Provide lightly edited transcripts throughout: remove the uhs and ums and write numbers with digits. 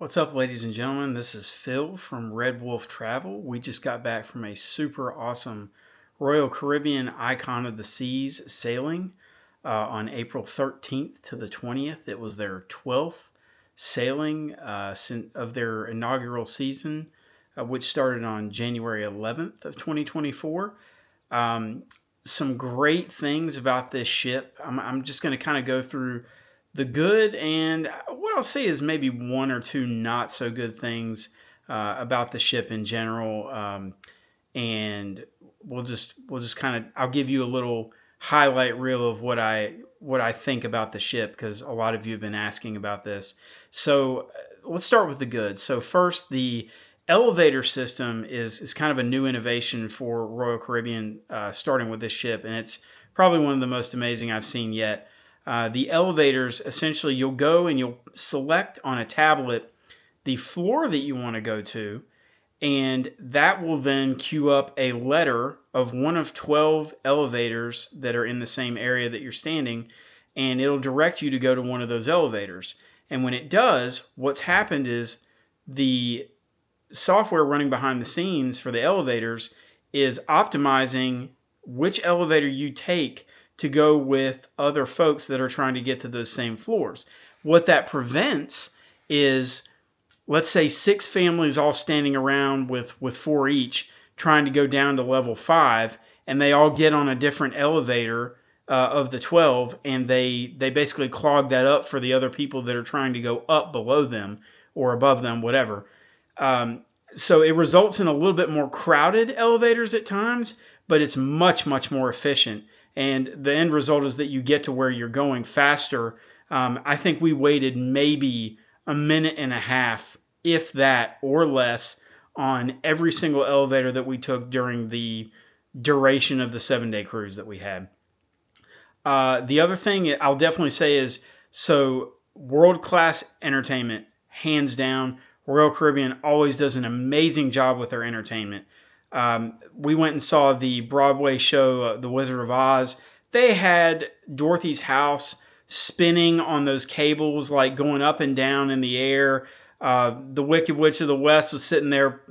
What's up, ladies and gentlemen? This is Phil from Red Wolf Travel. We just got back from a super awesome Royal Caribbean Icon of the Seas sailing on April 13th to the 20th. It was their 12th sailing of their inaugural season, which started on January 11th of 2024. Um, some great things about this ship. I'm just going to kind of go through the good and what I'll say is maybe one or two not so good things about the ship in general. And we'll just kind of I'll give you a little highlight reel of what I think about the ship because a lot of you have been asking about this. So let's start with the good. So first, the elevator system is kind of a new innovation for Royal Caribbean, starting with this ship, and it's probably one of the most amazing I've seen yet. The elevators, essentially, you'll go and you'll select on a tablet the floor that you want to go to, and that will then queue up a letter of one of 12 elevators that are in the same area that you're standing, and it'll direct you to go to one of those elevators. And when it does, what's happened is the software running behind the scenes for the elevators is optimizing which elevator you take to go with other folks that are trying to get to those same floors. What that prevents is, let's say, six families all standing around with four each trying to go down to level 5, and they all get on a different elevator of the 12, and they basically clog that up for the other people that are trying to go up below them or above them, whatever. So it results in a little bit more crowded elevators at times, but it's much, much more efficient. And the end result is that you get to where you're going faster. I think we waited maybe a minute and a half, if that, or less, on every single elevator that we took during the duration of the 7-day cruise that we had. The other thing I'll definitely say is, so world-class entertainment, hands down. Royal Caribbean always does an amazing job with their entertainment. We went and saw the Broadway show, The Wizard of Oz. They had Dorothy's house spinning on those cables, like going up and down in the air. The Wicked Witch of the West was sitting there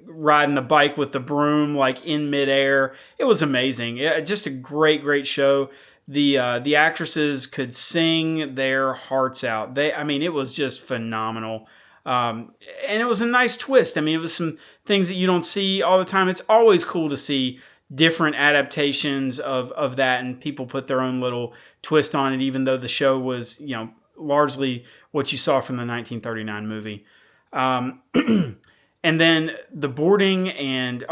riding the bike with the broom, like in midair. It was amazing. Just a great, great show. The actresses could sing their hearts out. It was just phenomenal. And it was a nice twist. It was some things that you don't see all the time. It's always cool to see different adaptations of that, and people put their own little twist on it, even though the show was, largely what you saw from the 1939 movie. And then the boarding and,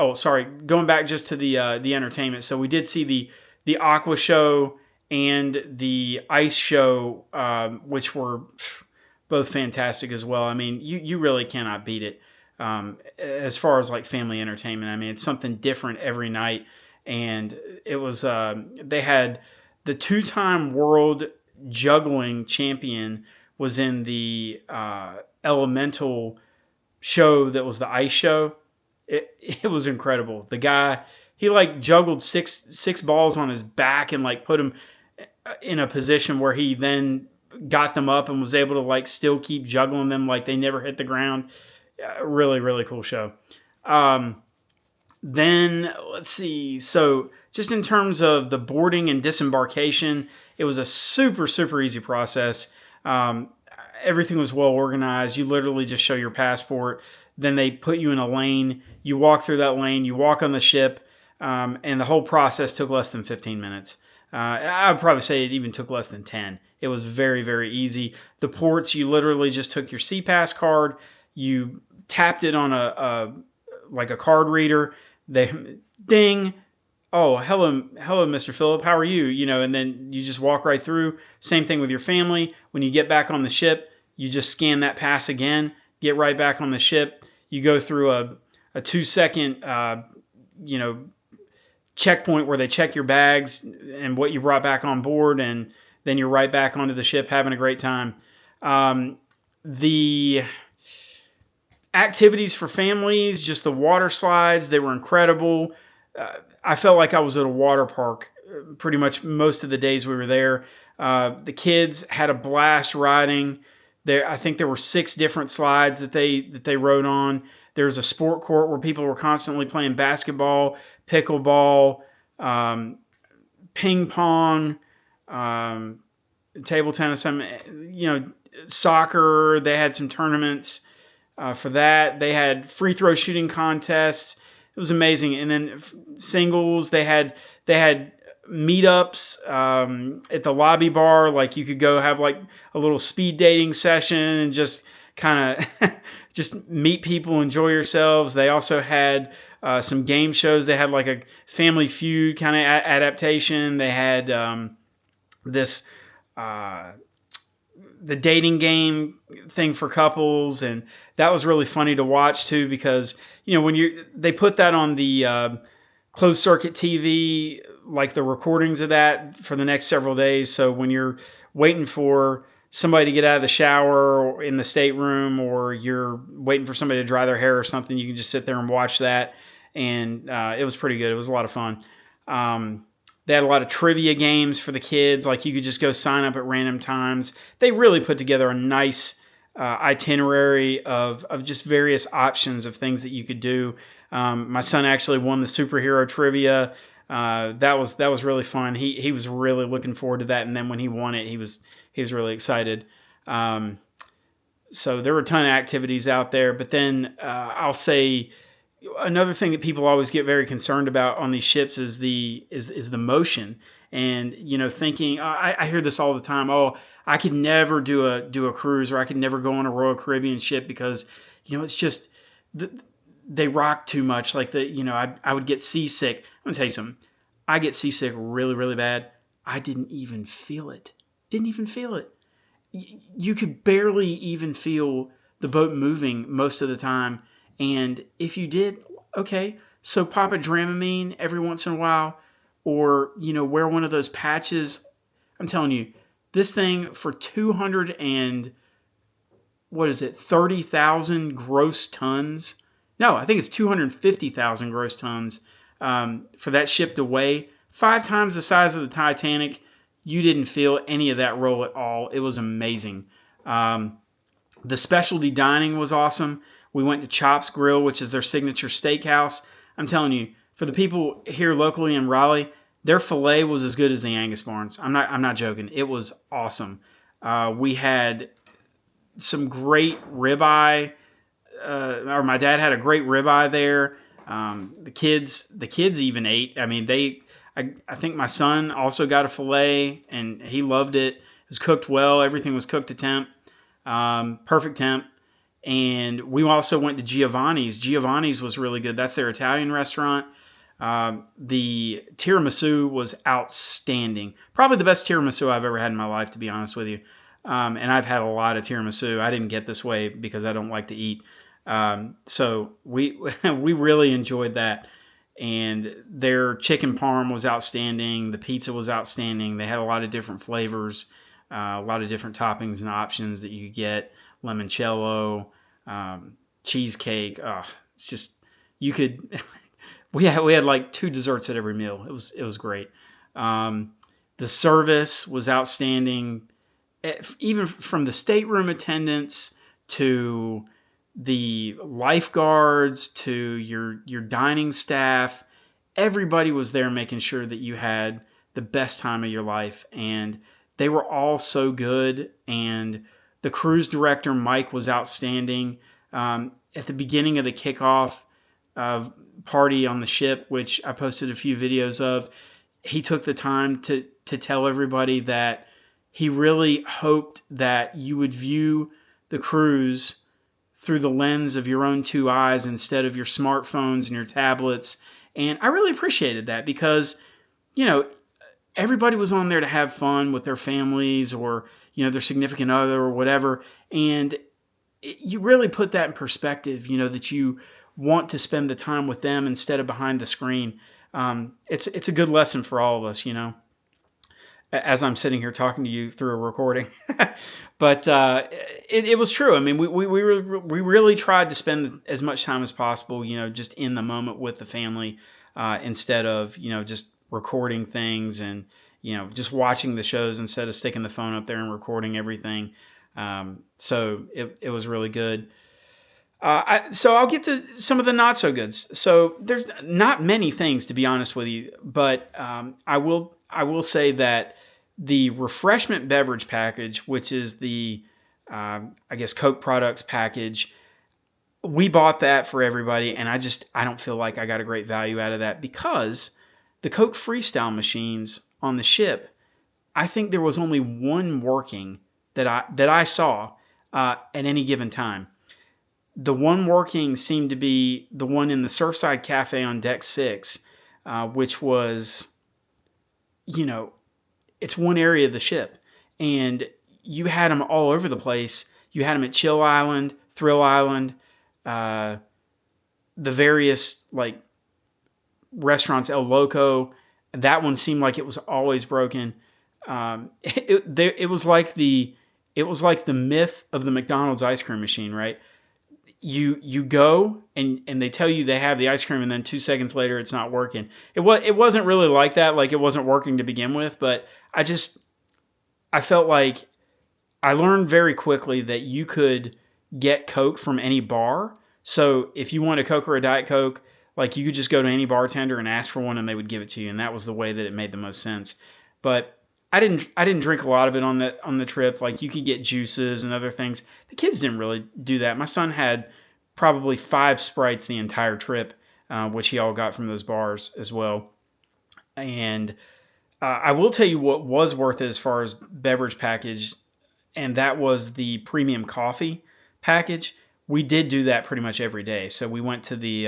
going back just to the entertainment. So we did see the Aqua show and the Ice show, which were both fantastic as well. You really cannot beat it as far as like family entertainment. It's something different every night. And it was, they had the 2-time world juggling champion was in the elemental show that was the ice show. It was incredible. The guy, he like juggled six balls on his back and like put him in a position where he then got them up and was able to like still keep juggling them like they never hit the ground. Really, really cool show. Then let's see. So just in terms of the boarding and disembarkation, it was a super, super easy process. Everything was well organized. You literally just show your passport. Then they put you in a lane. You walk through that lane. You walk on the ship. And the whole process took less than 15 minutes. I would probably say it even took less than 10. It was very, very easy. The ports, you literally just took your SeaPass card. You tapped it on a card reader. They ding. Oh, hello, Mr. Phillip. How are you? And then you just walk right through. Same thing with your family. When you get back on the ship, you just scan that pass again, get right back on the ship. You go through a 2-second, checkpoint where they check your bags and what you brought back on board, and then you're right back onto the ship having a great time. The activities for families, just the water slides, they were incredible. I felt like I was at a water park pretty much most of the days we were there. The kids had a blast riding There, I think there were 6 different slides that they rode on. There was a sport court where people were constantly playing basketball, pickleball, um, ping pong, um, table tennis. Soccer. They had some tournaments for that. They had free throw shooting contests. It was amazing. And then singles. They had meetups at the lobby bar. Like you could go have like a little speed dating session and just kind of just meet people, enjoy yourselves. They also had some game shows. They had like a Family Feud kind of adaptation. They had this the dating game thing for couples, and that was really funny to watch too, because when they put that on the closed circuit TV, like the recordings of that for the next several days. So when you're waiting for somebody to get out of the shower or in the stateroom, or you're waiting for somebody to dry their hair or something, you can just sit there and watch that. And it was pretty good. It was a lot of fun. They had a lot of trivia games for the kids. Like you could just go sign up at random times. They really put together a nice itinerary of just various options of things that you could do. My son actually won the superhero trivia. That was really fun. He was really looking forward to that. And then when he won it, he was really excited. So there were a ton of activities out there. But then I'll say another thing that people always get very concerned about on these ships is the motion. And thinking, I hear this all the time. Oh, I could never do a cruise, or I could never go on a Royal Caribbean ship because it's just they rock too much. Like I would get seasick. I'm gonna tell you something. I get seasick really, really bad. I didn't even feel it. Didn't even feel it. You could barely even feel the boat moving most of the time. And if you did, okay, so pop a Dramamine every once in a while, or wear one of those patches. I'm telling you, this thing for 30,000 gross tons. No, I think it's 250,000 gross tons for that ship to weigh 5 times the size of the Titanic. You didn't feel any of that roll at all. It was amazing. The specialty dining was awesome. We went to Chops Grill, which is their signature steakhouse. I'm telling you, for the people here locally in Raleigh, their filet was as good as the Angus Barns. I'm not joking. It was awesome. We had some great ribeye, or my dad had a great ribeye there. The kids even ate. I mean, I think my son also got a filet, and he loved it. It was cooked well. Everything was cooked to temp, perfect temp. And we also went to Giovanni's. Giovanni's was really good. That's their Italian restaurant. The tiramisu was outstanding. Probably the best tiramisu I've ever had in my life, to be honest with you. And I've had a lot of tiramisu. I didn't get this way because I don't like to eat. So we we really enjoyed that. And their chicken parm was outstanding. The pizza was outstanding. They had a lot of different flavors, a lot of different toppings and options that you could get. Limoncello, cheesecake. It's just, you could. We had like 2 desserts at every meal. It was great. The service was outstanding, even from the stateroom attendants to the lifeguards to your dining staff. Everybody was there making sure that you had the best time of your life, and they were all so good. And the cruise director, Mike, was outstanding. At the beginning of the kickoff party on the ship, which I posted a few videos of, he took the time to tell everybody that he really hoped that you would view the cruise through the lens of your own 2 eyes instead of your smartphones and your tablets. And I really appreciated that because, everybody was on there to have fun with their families or, their significant other or whatever. And you really put that in perspective, that you want to spend the time with them instead of behind the screen. It's a good lesson for all of us, as I'm sitting here talking to you through a recording. But it was true. I mean, we really tried to spend as much time as possible, just in the moment with the family, instead of, just recording things and, just watching the shows instead of sticking the phone up there and recording everything. So it was really good. So I'll get to some of the not so goods. So there's not many things, to be honest with you, but I will say that the refreshment beverage package, which is the I guess Coke products package, we bought that for everybody, and I don't feel like I got a great value out of that because the Coke Freestyle machines on the ship, I think there was only one working that I saw at any given time. The one working seemed to be the one in the Surfside Cafe on deck 6, which was, you know, it's one area of the ship, and you had them all over the place. You had them at Chill Island, Thrill Island, uh, the various like restaurants, El Loco. That one seemed like it was always broken. It was like the myth of the McDonald's ice cream machine, right? You go and they tell you they have the ice cream, and then 2 seconds later it's not working. It wasn't really like that. Like, it wasn't working to begin with, but I felt like I learned very quickly that you could get Coke from any bar. So if you want a Coke or a Diet Coke, like, you could just go to any bartender and ask for one, and they would give it to you. And that was the way that it made the most sense. But I didn't drink a lot of it on the trip. Like, you could get juices and other things. The kids didn't really do that. My son had probably 5 Sprites the entire trip, which he all got from those bars as well. And I will tell you what was worth it as far as beverage package, and that was the premium coffee package. We did do that pretty much every day. So we went to the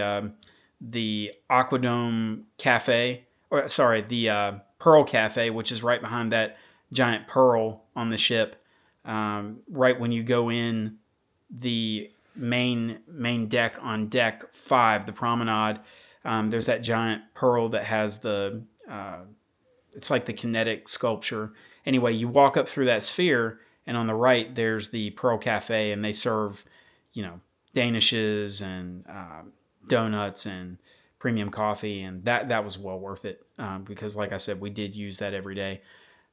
Aquadome Cafe, or sorry, the Pearl Cafe, which is right behind that giant pearl on the ship. Right when you go in the main deck on deck 5, the promenade, there's that giant pearl that has it's like the kinetic sculpture. Anyway, you walk up through that sphere, and on the right there's the Pearl Cafe, and they serve, danishes and donuts and premium coffee, and that was well worth it, because, like I said, we did use that every day.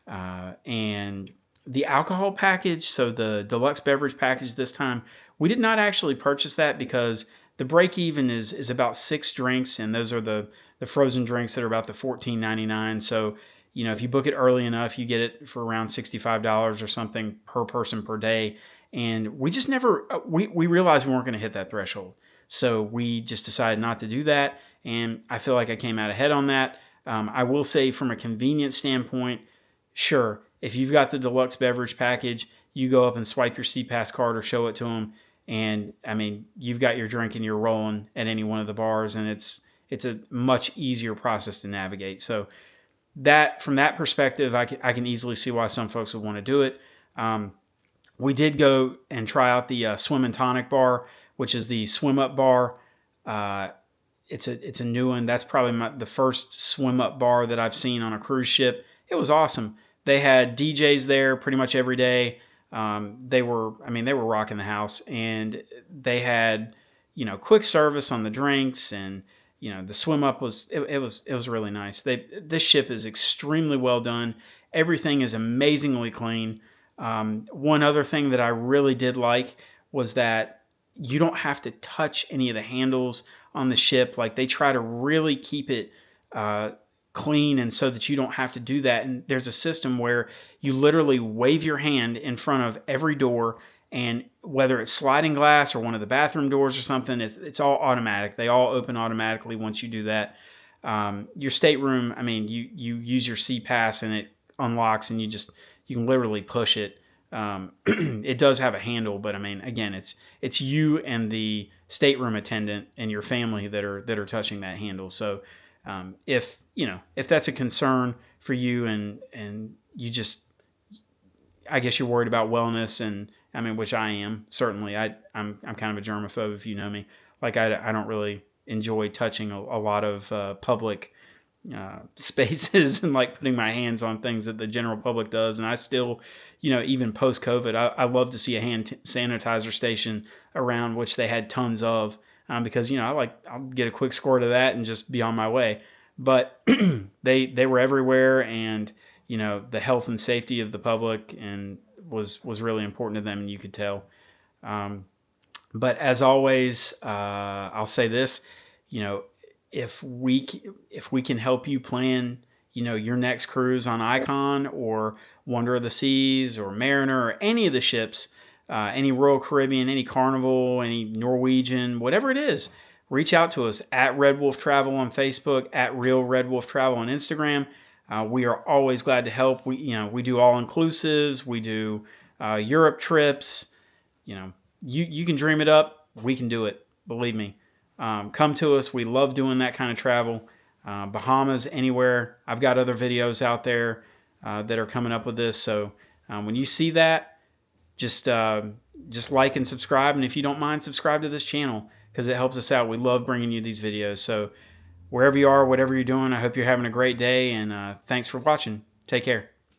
And the alcohol package, so the deluxe beverage package this time, we did not actually purchase that because the break even is about 6 drinks, and those are the frozen drinks that are about the $14.99. So, if you book it early enough, you get it for around $65 or something per person per day. And we just never, we realized we weren't going to hit that threshold. So we just decided not to do that. And I feel like I came out ahead on that. I will say, from a convenience standpoint, sure, if you've got the deluxe beverage package, you go up and swipe your CPass card or show it to them. And I mean, you've got your drink and you're rolling at any one of the bars, and it's a much easier process to navigate. So that, from that perspective, I can easily see why some folks would want to do it. We did go and try out the Swim and Tonic bar, which is the swim up bar. It's a new one. That's probably the first swim up bar that I've seen on a cruise ship. It was awesome. They had DJs there pretty much every day. They were rocking the house, and they had, quick service on the drinks, and the swim up was really nice. This ship is extremely well done. Everything is amazingly clean. One other thing that I really did like was that you don't have to touch any of the handles on the ship. Like, they try to really keep it clean, and so that you don't have to do that. And there's a system where you literally wave your hand in front of every door, and whether it's sliding glass or one of the bathroom doors or something, it's all automatic. They all open automatically once you do that. Your stateroom, I mean, you use your CPass and it unlocks, and you can literally push it. It does have a handle, but I mean, again, it's you and the stateroom attendant and your family that are touching that handle. So if that's a concern for you, and you just, I guess you're worried about wellness, and I mean, which I am certainly. I'm kind of a germaphobe, if you know me. Like, I don't really enjoy touching a lot of public spaces and like putting my hands on things that the general public does. And I still, even post COVID, I love to see a hand sanitizer station around, which they had tons of, because I'll get a quick squirt of that and just be on my way. But they were everywhere, and the health and safety of the public and was really important to them, and you could tell. But as always, I'll say this: you know, if we can help you plan, your next cruise on Icon or Wonder of the Seas or Mariner or any of the ships, any Royal Caribbean, any Carnival, any Norwegian, whatever it is, reach out to us at Red Wolf Travel on Facebook, at Real Red Wolf Travel on Instagram. We are always glad to help. We do all inclusives. We do Europe trips. You can dream it up. We can do it. Believe me. Come to us. We love doing that kind of travel. Bahamas, anywhere. I've got other videos out there that are coming up with this. So when you see that, just like and subscribe. And if you don't mind, subscribe to this channel because it helps us out. We love bringing you these videos. So wherever you are, whatever you're doing, I hope you're having a great day. And thanks for watching. Take care.